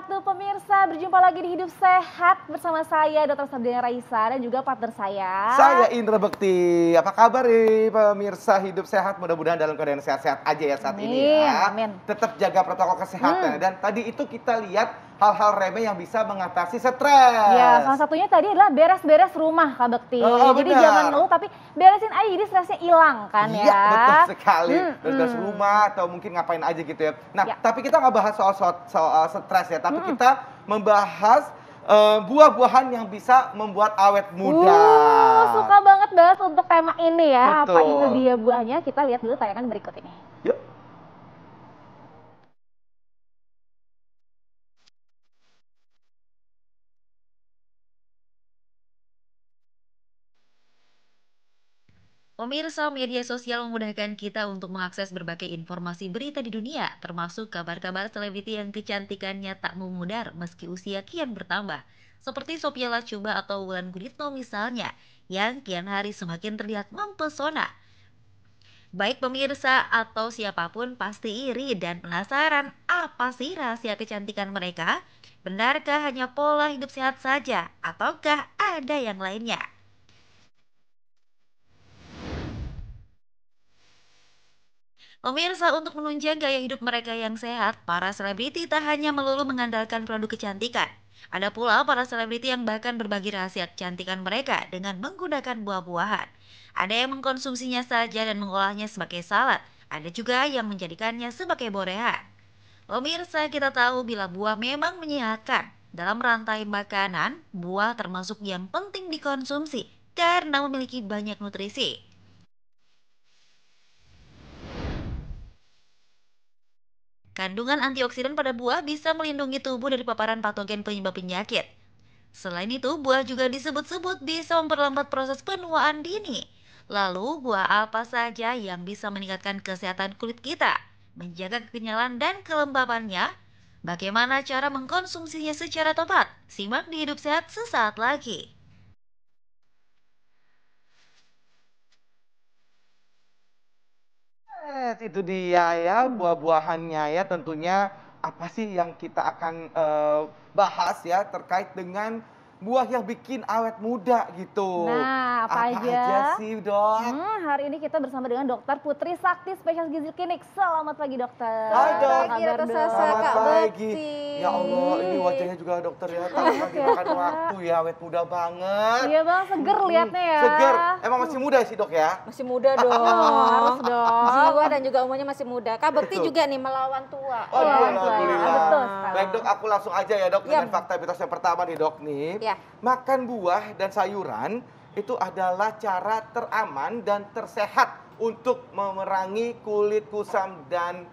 wabarakatuh pemirsa, berjumpa lagi di Hidup Sehat bersama saya Dr. Sabrina Raisa dan juga partner Saya Indra Bekti. Apa kabar nih pemirsa Hidup Sehat? Mudah-mudahan dalam keadaan sehat-sehat aja ya saat ini ya. Amin. Tetap jaga protokol kesehatan. Dan tadi itu kita lihat hal-hal remeh yang bisa mengatasi stres. Ya, salah satunya tadi adalah beres-beres rumah Kak Bekti. Jadi jangan ngeluh tapi beresin aja jadi stresnya hilang kan ya. Iya betul sekali. Beres rumah atau mungkin ngapain aja gitu ya. Nah tapi kita nggak bahas soal stres ya. Tapi kita membahas buah-buahan yang bisa membuat awet muda. Suka banget bahas untuk tema ini ya. Betul. Apa itu dia buahnya? Kita lihat dulu tayangan berikut ini. Yuk. Pemirsa, media sosial memudahkan kita untuk mengakses berbagai informasi berita di dunia, termasuk kabar-kabar selebriti yang kecantikannya tak memudar meski usia kian bertambah. Seperti Sophia Latjuba atau Wulan Guritno misalnya, yang kian hari semakin terlihat mempesona. Baik pemirsa atau siapapun pasti iri dan penasaran apa sih rahasia kecantikan mereka? Benarkah hanya pola hidup sehat saja? Ataukah ada yang lainnya? Pemirsa, untuk menunjang gaya hidup mereka yang sehat, para selebriti tak hanya melulu mengandalkan produk kecantikan. Ada pula para selebriti yang bahkan berbagi rahasia kecantikan mereka dengan menggunakan buah-buahan. Ada yang mengkonsumsinya saja dan mengolahnya sebagai salad. Ada juga yang menjadikannya sebagai borehan. Pemirsa, kita tahu bila buah memang menyehatkan. Dalam rantai makanan, buah termasuk yang penting dikonsumsi karena memiliki banyak nutrisi. Kandungan antioksidan pada buah bisa melindungi tubuh dari paparan patogen penyebab penyakit. Selain itu, buah juga disebut-sebut bisa memperlambat proses penuaan dini. Lalu, buah apa saja yang bisa meningkatkan kesehatan kulit kita, menjaga kekenyalan dan kelembapannya? Bagaimana cara mengkonsumsinya secara tepat? Simak di Hidup Sehat sesaat lagi. Itu dia ya buah-buahannya ya, tentunya apa sih yang kita akan bahas ya terkait dengan buah yang bikin awet muda gitu. Nah, apa aja sih dok? Hari ini kita bersama dengan Dokter Putri Sakti, spesialis gizi klinik. Selamat pagi dokter. Hai dok. Apa kabar, Dok? Selamat pagi. Ya Allah, ini wajahnya juga dokter ya. Tadi lagi makan waktu ya, awet muda banget. Iya bang, seger liatnya ya. Seger. Emang masih muda sih dok ya? Masih muda dong. Harus dong. Jiwa dan juga umurnya masih muda. Kak Bekti juga nih melawan tua. Oh, alhamdulillah. Betul. Baik dok, aku langsung aja ya dok dengan fakta mitos yang pertama nih dok nih. Ya. Makan buah dan sayuran itu adalah cara teraman dan tersehat untuk memerangi kulit kusam dan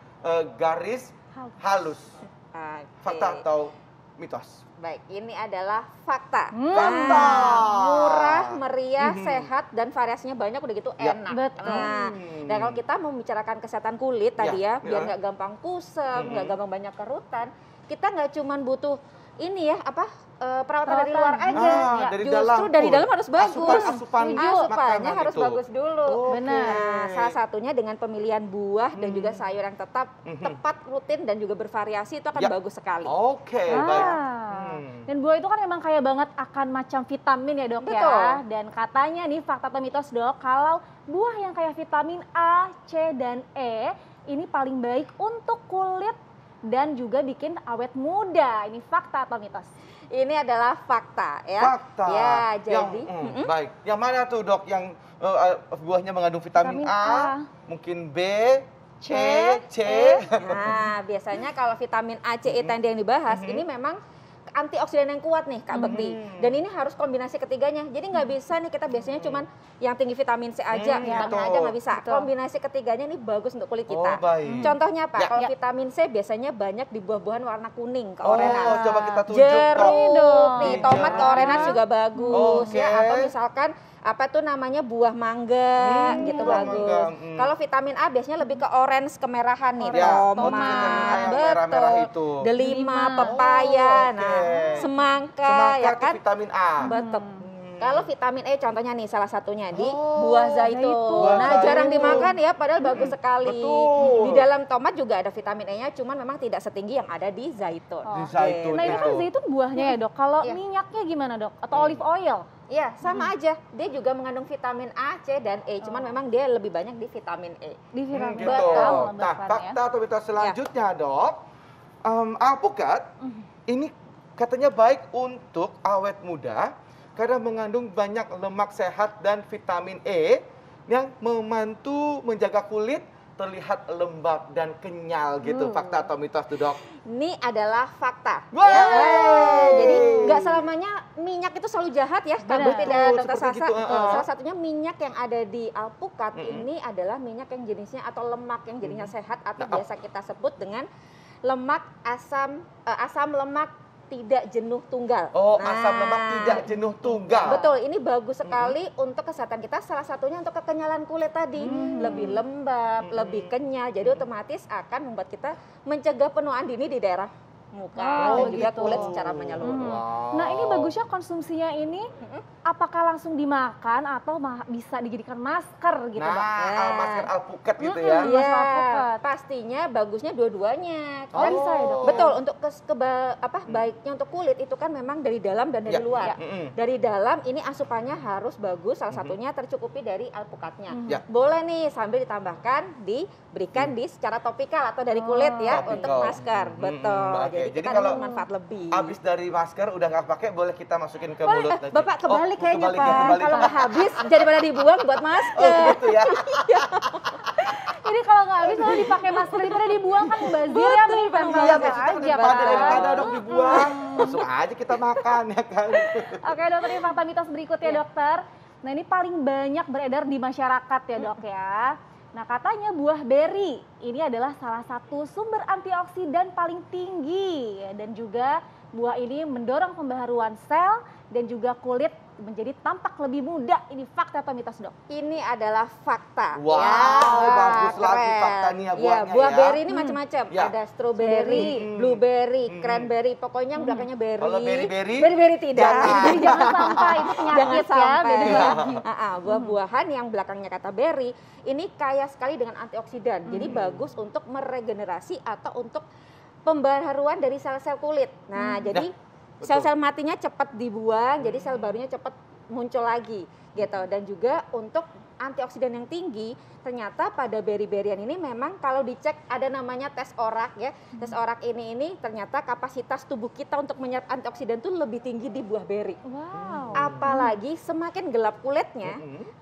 garis halus. Fakta atau mitos? Baik, ini adalah fakta. Fakta. Murah, meriah, sehat, dan variasinya banyak udah gitu enak. Betul. Nah, dan kalau kita mau membicarakan kesehatan kulit tadi ya, biar nggak gampang kusam, nggak gampang banyak kerutan, kita nggak cuman butuh ini ya, perawatan dari luar aja. Dari Justru dari dalam harus bagus. Asupannya harus bagus dulu. Benar. Nah, salah satunya dengan pemilihan buah dan juga sayur yang tepat, rutin dan juga bervariasi itu akan bagus sekali. Oke, baik. Dan buah itu kan memang kaya banget akan macam vitamin ya dok ya. Dan katanya nih fakta atau mitos dok, kalau buah yang kaya vitamin A, C, dan E ini paling baik untuk kulit dan juga bikin awet muda. Ini fakta atau mitos? Ini adalah fakta ya. Fakta. Ya, jadi baik. Yang mana tuh dok yang buahnya mengandung vitamin A, mungkin B, C. Nah, biasanya kalau vitamin A, C, E tadi yang dibahas ini memang antioksidan yang kuat nih Kak Bekti. Dan ini harus kombinasi ketiganya. Jadi nggak bisa nih kita biasanya cuman yang tinggi vitamin C aja, vitamin A aja nggak bisa. Kombinasi ketiganya ini bagus untuk kulit kita. Contohnya apa? Kalau vitamin C biasanya banyak di buah-buahan warna kuning, keorenan. Coba kita tunjuk. Jeruk, nih tomat keorenan juga bagus ya. Atau misalkan apa tuh namanya buah mangga gitu bagus. Kalau vitamin A biasanya lebih ke orange kemerahan nih, tomat, betul, delima, pepaya, nah semangka ya kan, vitamin A. betul. Kalau vitamin E contohnya nih salah satunya di buah zaitun. Buah Nah, zaitun. jarang dimakan ya padahal bagus sekali. Betul. Di dalam tomat juga ada vitamin E-nya, cuman memang tidak setinggi yang ada di zaitun. Di zaitun. Nah ini kan itu. zaitun buahnya ya dok, kalau Iya. minyaknya gimana dok? Atau olive oil? Iya, sama aja. Dia juga mengandung vitamin A, C, dan E. Cuman memang dia lebih banyak di vitamin E. Di vitamin gitu. Betul. Nah, fakta atau mitos selanjutnya dok, alpukat ini katanya baik untuk awet muda karena mengandung banyak lemak sehat dan vitamin E yang membantu menjaga kulit terlihat lembab dan kenyal gitu. Fakta atau mitos tuh dok? Ini adalah fakta. Wow. Ya. Jadi nggak selamanya minyak itu selalu jahat ya. Benar. Kabur tidak Betul, Dokter seperti Sasa. gitu, Salah satunya minyak yang ada di alpukat ini adalah minyak yang jenisnya atau lemak yang jenisnya sehat atau biasa kita sebut dengan lemak asam lemak tidak jenuh tunggal. Oh, Nah, asam lemak tidak jenuh tunggal. Betul, ini bagus sekali untuk kesehatan kita. Salah satunya untuk kekenyalan kulit tadi, lebih lembab, lebih kenyal. Jadi otomatis akan membuat kita mencegah penuaan dini di daerah muka dan juga gitu. kulit secara menyeluruh. Wow. Nah ini bagusnya konsumsinya ini apakah langsung dimakan atau bisa dijadikan masker gitu dok? Nah, masker alpukat gitu ya. Mas Iya, alpukat. pastinya bagusnya dua-duanya. Oh, bisa ya, Dok? Betul, untuk baiknya untuk kulit itu kan memang dari dalam dan dari Ya, luar. ya. Mm-mm. Dari dalam ini asupannya harus bagus, salah satunya tercukupi dari alpukatnya. Ya. Boleh nih sambil ditambahkan diberikan di secara topikal atau dari kulit ya Topikal. untuk masker. Betul. Oke, Jadi jadi kita kalau ada manfaat lebih. Abis dari masker udah nggak pakai, boleh kita masukin ke Boleh, mulut nanti. Bapak kebalik Oh, kayaknya kebalik ya, Pak. kebalik. Kalau nggak habis daripada dibuang buat Oh masker. gitu ya. Ini kalau nggak habis lalu dipakai masker daripada dibuang kan mubazir ya, mending Betul, masker Iya, biasanya aja daripada kan. dok dibuang, langsung aja kita makan ya kan. Oke dokter, ini fakta mitos berikutnya Iya. dokter. Nah ini paling banyak beredar di masyarakat ya dok ya. Nah katanya buah beri ini adalah salah satu sumber antioksidan paling tinggi. Dan juga buah ini mendorong pembaharuan sel dan juga kulit menjadi tampak lebih muda. Ini fakta atau mitos dok? Ini adalah fakta. Wow, bagus lagi keren. faktanya Ya, buahnya buah ya. beri ini macam-macam. Ya. Ada strawberry, blueberry, cranberry. Pokoknya yang belakangnya berry. Kalau berry-berry, Berry tidak. jangan. Jadi jangan sampai itu penyakit Jangan ya, sampai. beda lagi. Buah-buahan yang belakangnya kata berry ini kaya sekali dengan antioksidan. Jadi bagus untuk meregenerasi atau untuk pembaharuan dari sel-sel kulit. Nah, jadi betul. sel-sel matinya cepat dibuang, jadi sel barunya cepat muncul lagi gitu. Dan juga untuk antioksidan yang tinggi, ternyata pada beri-berian ini memang kalau dicek ada namanya tes orak ya. Tes orak ini ternyata kapasitas tubuh kita untuk menyerap antioksidan itu lebih tinggi di buah beri. Wow. Apalagi semakin gelap kulitnya,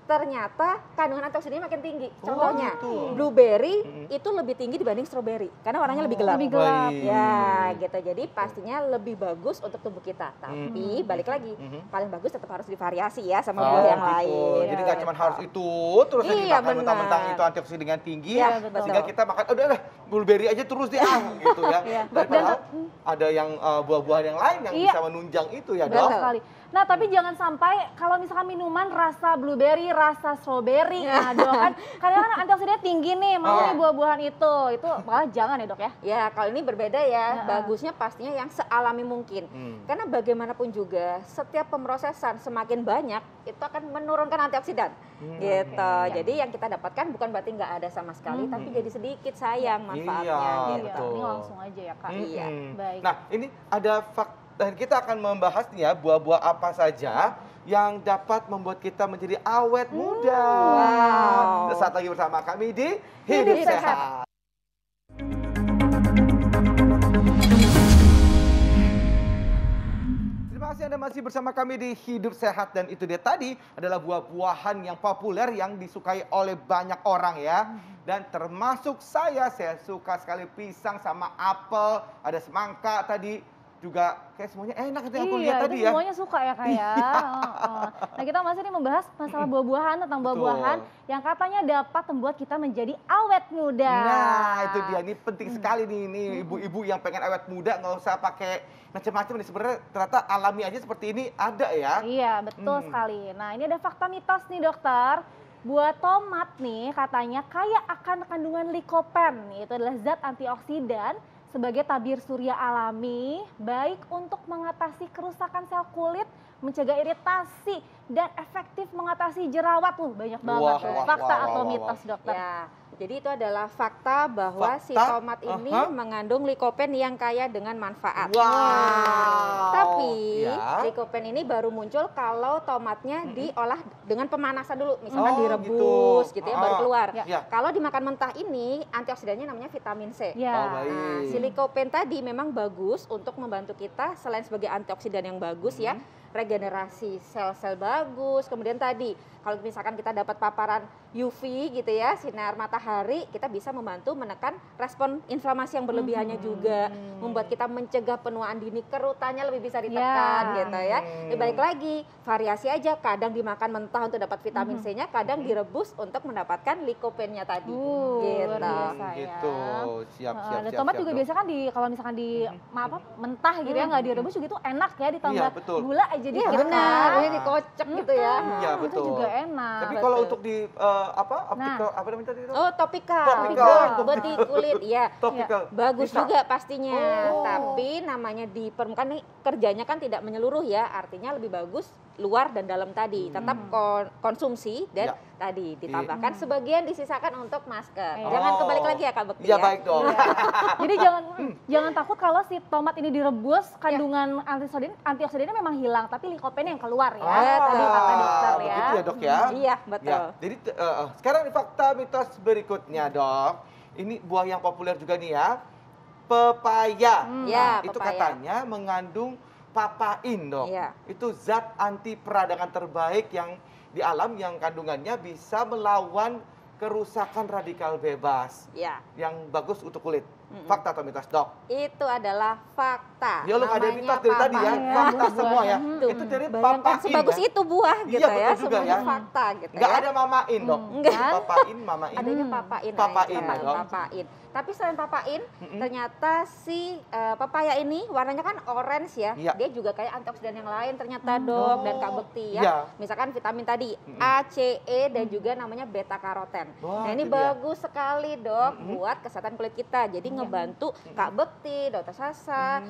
ternyata kandungan antioksidannya makin tinggi. Contohnya, gitu. blueberry itu lebih tinggi dibanding strawberry karena warnanya lebih gelap. Lebih gelap. Baik. Ya, gitu. Jadi pastinya lebih bagus untuk tubuh kita. Tapi balik lagi, paling bagus tetap harus divariasi ya sama buah yang gitu. lain. Jadi nggak cuma harus itu terus yang Iya, dimakan mentang-mentang benar. itu antioksidan tinggi, Iya, betul. sehingga kita makan udah lah blueberry aja terus deh gitu ya. Iya. Tapi padahal ada yang buah-buahan yang lain yang Iya. bisa menunjang itu ya Betul dok. sekali. Nah tapi jangan sampai kalau misalkan minuman rasa blueberry, rasa strawberry, nah dok kan kadang kan antioksidannya tinggi nih, mau nih buah-buahan itu malah jangan ya dok ya. Ya, kalau ini berbeda ya. Bagusnya pastinya yang sealami mungkin. Karena bagaimanapun juga, setiap pemrosesan semakin banyak, itu akan menurunkan antioksidan. Gitu. Jadi yang kita dapatkan bukan berarti nggak ada sama sekali, tapi jadi sedikit sayang manfaatnya. Iya, gitu. betul. Ini langsung aja ya kak. Iya. Baik. Nah ini ada fakta, dan kita akan membahas nih ya buah-buah apa saja yang dapat membuat kita menjadi awet muda. Wow. Sesaat lagi bersama kami di Hidup Hidup Sehat. Terima kasih Anda masih bersama kami di Hidup Sehat, dan itu dia tadi adalah buah-buahan yang populer yang disukai oleh banyak orang ya. Dan termasuk saya suka sekali pisang sama apel, ada semangka tadi. Juga kayak semuanya enak itu yang aku lihat Iya, tadi itu ya. semuanya suka ya kak ya. Nah kita masih nih membahas masalah buah-buahan, tentang buah-buahan yang katanya dapat membuat kita menjadi awet muda. Nah itu dia, ini penting sekali nih, ini ibu-ibu yang pengen awet muda nggak usah pakai macam-macam nih, sebenarnya ternyata alami aja seperti ini ada ya. Iya betul sekali. Nah ini ada fakta mitos nih dokter. Buah tomat nih katanya kaya akan kandungan likopen, itu adalah zat antioksidan sebagai tabir surya alami, baik untuk mengatasi kerusakan sel kulit mencegah iritasi, dan efektif mengatasi jerawat. Banyak banget tuh fakta atau mitos, dokter. Ya, jadi itu adalah fakta bahwa si Fakta? tomat ini mengandung likopen yang kaya dengan manfaat. Wow. Tapi Ya. likopen ini baru muncul kalau tomatnya diolah dengan pemanasan dulu, misalkan Oh, direbus gitu. gitu ya, baru keluar. Ya. Kalau dimakan mentah ini antioksidannya namanya vitamin C. Ya. Oh, baik. Nah, si likopen tadi memang bagus untuk membantu kita selain sebagai antioksidan yang bagus ya, regenerasi sel-sel bagus. Kemudian tadi kalau misalkan kita dapat paparan UV gitu ya, sinar matahari, kita bisa membantu menekan respon inflamasi yang berlebihannya juga, membuat kita mencegah penuaan dini, kerutannya lebih bisa ditekan gitu ya. Balik lagi, variasi aja, kadang dimakan mentah untuk dapat vitamin C-nya, kadang direbus untuk mendapatkan likopennya tadi. Gitu. Luar biasa ya. Gitu. Siap. Dan tomat juga biasa kan kalau misalkan mentah gitu ya, nggak direbus juga itu enak ya, ditambah Iya, betul. gula aja Iya dikit benar, kan. ini dikocek gitu ya. Iya, Itu betul. juga enak. Tapi kalau Betul. untuk di optical apa namanya tadi itu? Oh, topikal. Topikal. Buat di kulit, ya. Topical. Bagus Bisa. juga pastinya. Oh. Tapi namanya di permukaan nih kerjanya kan tidak menyeluruh ya. Artinya lebih bagus luar dan dalam tadi. Tetap konsumsi dan Ya. tadi ditambahkan sebagian disisakan untuk masker. Oh. Jangan kebalik lagi ya Kak Bekti Iya, ya. baik dong. Jadi jangan takut kalau si tomat ini direbus, kandungan antioksidannya memang hilang, tapi likopennya yang keluar ya. Tadi kata dokter ya. Begitu ya, Dok ya? Iya, betul. Ya, jadi sekarang di fakta mitos berikutnya, Dok. Ini buah yang populer juga nih ya. Pepaya. Ya, Itu pepaya. katanya mengandung papain, Dok. Iya. Itu zat anti peradangan terbaik yang di alam yang kandungannya bisa melawan kerusakan radikal bebas Ya, yang bagus untuk kulit. Fakta atau mitos, Dok? itu adalah fakta. Ya, lu ada Namanya mitos dari tadi ya. papaya. Fakta semua ya. Tuh, Itu dari bayangkan papain sebagus ya. itu buah gitu Iya, ya, betul juga semuanya ya. fakta gitu Nggak ya. ada mamain, Dok. Enggak. Papain, mamain. Adanya papain, Papain, aja, dong. papain. Tapi selain papain, ternyata si papaya ini warnanya kan orange ya. Iya. Dia juga kayak antioksidan yang lain ternyata Dok dan Kak Bekti ya. Iya. Misalkan vitamin tadi A, C, E dan juga namanya beta karoten. Wah, Nah, ini itu dia. bagus sekali Dok buat kesehatan kulit kita. Jadi ngebantu Kak Bekti, Dokter Sasa,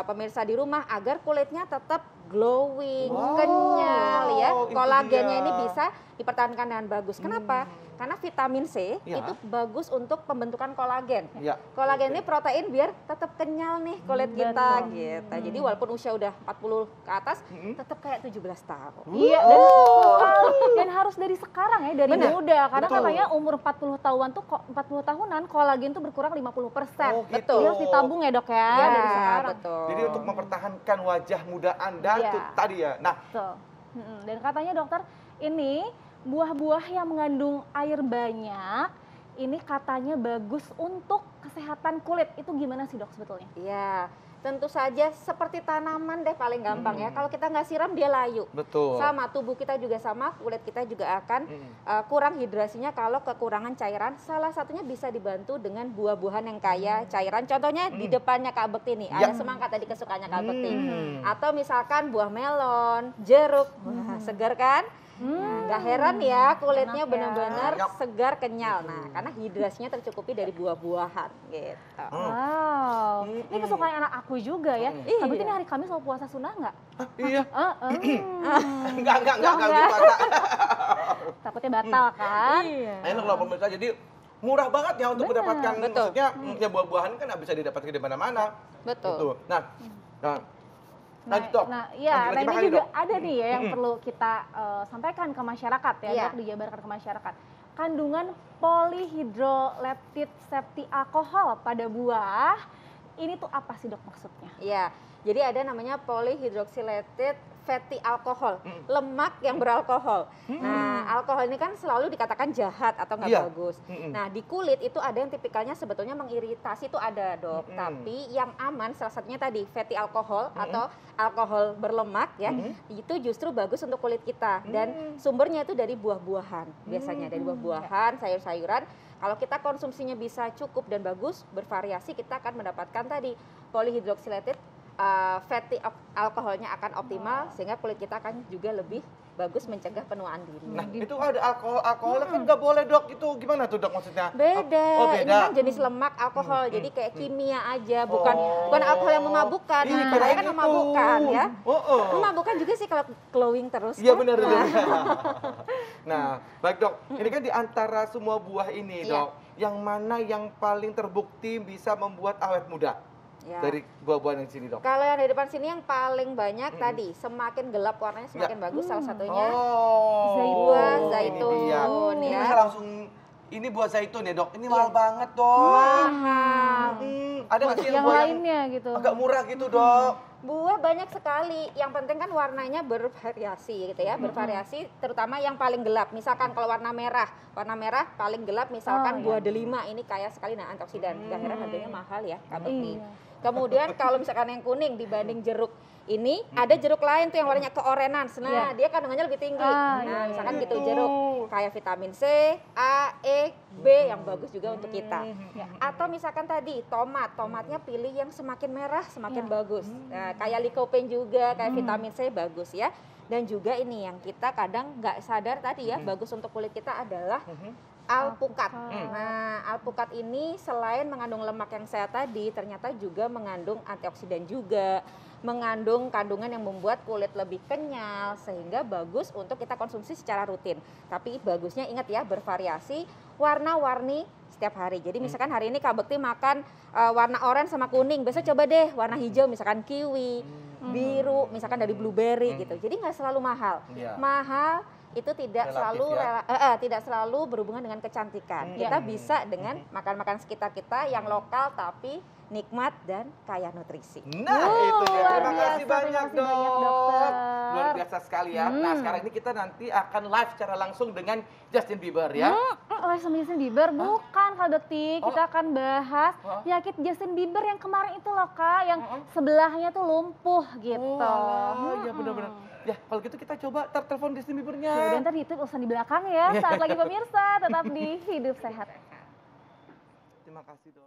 pemirsa di rumah agar kulitnya tetap glowing, Wow, kenyal ya. itu Kolagennya dia. ini bisa dipertahankan dengan bagus. Kenapa? Karena vitamin C Ya. itu bagus untuk pembentukan kolagen. Ya. Kolagen ini protein biar tetap kenyal nih kulit kita betul. gitu. Jadi walaupun usia udah 40 ke atas, tetap kayak 17 tahun. Iya, dan betul sekali. Dan harus dari sekarang ya, dari Benar. muda. Karena Betul. katanya umur 40 tahunan kolagen tuh berkurang 50%. Oh, gitu. Jadi harus ditabung ya, Dok ya, Ya, dari sekarang. betul. Jadi untuk mempertahankan wajah muda Anda Iya. tuh tadi ya. Nah, Betul. Dan katanya dokter, ini buah-buah yang mengandung air banyak, ini katanya bagus untuk kesehatan kulit. Itu gimana sih, Dok, sebetulnya? Iya, tentu saja seperti tanaman deh paling gampang ya. Kalau kita nggak siram dia layu. betul. Sama, tubuh kita juga sama, kulit kita juga akan kurang hidrasinya kalau kekurangan cairan. Salah satunya bisa dibantu dengan buah-buahan yang kaya cairan. Contohnya di depannya Kak Bekti nih, ada semangka tadi kesukaannya Kak Bekti. Atau misalkan buah melon, jeruk, wah segar kan? Nah, nggak heran ya kulitnya Enak ya. benar-benar Yap. segar kenyal. Nah, karena hidrasinya tercukupi dari buah-buahan gitu. Wow, ini kesukaan anak aku juga ya. Iya. Tapi ini hari Kamis mau puasa sunnah nggak? Iya. Enggak, Enggak gitu, Pak. takutnya batal kan? Iya. Enak loh pemirsa. Jadi murah banget ya untuk Benar. mendapatkan Betul. maksudnya ya buah-buahan kan nggak bisa didapatkan di mana-mana. Betul. Gitu. Nah, lanjut, Dok. Nah, iya, Lanjut nah lagi, ini makanya, juga Dok. ada nih ya yang perlu kita sampaikan ke masyarakat ya, Iya. Dok, dijabarkan ke masyarakat. Kandungan polyhydroleptic fatty alkohol pada buah, ini tuh apa sih, Dok, maksudnya? Iya, jadi ada namanya polyhydroxylated fatty alcohol, lemak yang beralkohol. Nah, alkohol ini kan selalu dikatakan jahat atau nggak Iya. bagus. Nah, di kulit itu ada yang tipikalnya sebetulnya mengiritasi itu ada, Dok. Tapi yang aman salah satunya tadi fatty alcohol atau alkohol berlemak ya, itu justru bagus untuk kulit kita dan sumbernya itu dari buah-buahan. Biasanya dari buah-buahan, sayur-sayuran. Kalau kita konsumsinya bisa cukup dan bagus, bervariasi, kita akan mendapatkan tadi polyhydroxylated fatty alkoholnya akan optimal sehingga kulit kita akan juga lebih bagus mencegah penuaan diri. Nah, itu ada alkoholnya kan nggak boleh dok, itu gimana tuh dok maksudnya? Beda. Oh, Ini beda. kan jenis lemak alkohol, jadi kayak kimia aja, bukan alkohol yang memabukkan. Ini Nah, kan itu. memabukkan ya. Oh. Memabukkan juga sih kalau glowing terus. Iya kan? benar. Nah, Nah, baik dok, ini kan di antara semua buah ini Iya. dok, yang mana yang paling terbukti bisa membuat awet muda ya. dari buah-buahan yang sini dok? Kalau yang di depan sini yang paling banyak tadi, semakin gelap warnanya semakin bagus. Salah satunya Oh, buah ini zaitun dia. Ini ya. bisa langsung, ini buah zaitun ya dok, ini mahal banget dok. Mahal. Ada nggak sih Yang buah lainnya gitu. agak murah gitu dok? Buah banyak sekali. Yang penting kan warnanya bervariasi gitu ya, bervariasi. Terutama yang paling gelap. Misalkan kalau warna merah paling gelap. Misalkan buah delima ini kaya sekali nah antioksidan. Akhirnya harganya mahal ya, Kak Bekti. Iya. Kemudian kalau misalkan yang kuning dibanding jeruk ini, ada jeruk lain tuh yang warnanya keorenan. Nah, dia kandungannya lebih tinggi. Nah, misalkan gitu jeruk kayak vitamin C, A, E, B yang bagus juga untuk kita. Atau misalkan tadi tomatnya pilih yang semakin merah semakin bagus. Nah, kayak lycopene juga, kayak vitamin C bagus ya. Dan juga ini yang kita kadang nggak sadar tadi ya, bagus untuk kulit kita adalah alpukat. Nah, alpukat ini selain mengandung lemak yang sehat tadi, ternyata juga mengandung antioksidan juga, mengandung kandungan yang membuat kulit lebih kenyal, sehingga bagus untuk kita konsumsi secara rutin. Tapi bagusnya ingat ya, bervariasi, warna-warni setiap hari. Jadi misalkan hari ini Kak Bekti makan warna oranye sama kuning, besok coba deh warna hijau, misalkan kiwi, biru, misalkan dari blueberry gitu. Jadi nggak selalu mahal. Iya. Mahal itu tidak Relatif tidak selalu berhubungan dengan kecantikan. Kita bisa dengan makan-makan sekitar kita yang lokal tapi nikmat dan kaya nutrisi. Nah, itu dia. luar Terima biasa, kasih banyak, terima kasih banyak, dok. dokter. Luar biasa sekali ya. Nah, sekarang ini kita nanti akan live secara langsung dengan Justin Bieber ya. Oleh sama Justin Bieber, bukan Kak Bekti. Kita akan bahas penyakit Justin Bieber yang kemarin itu loh Kak, yang sebelahnya tuh lumpuh gitu. Oh, iya benar-benar. Ya, kalau gitu kita coba telepon Justin Biebernya. Ya udah ntar di YouTube urusan di belakang ya. Saat lagi pemirsa, tetap di Hidup Sehat. Terima kasih, dok.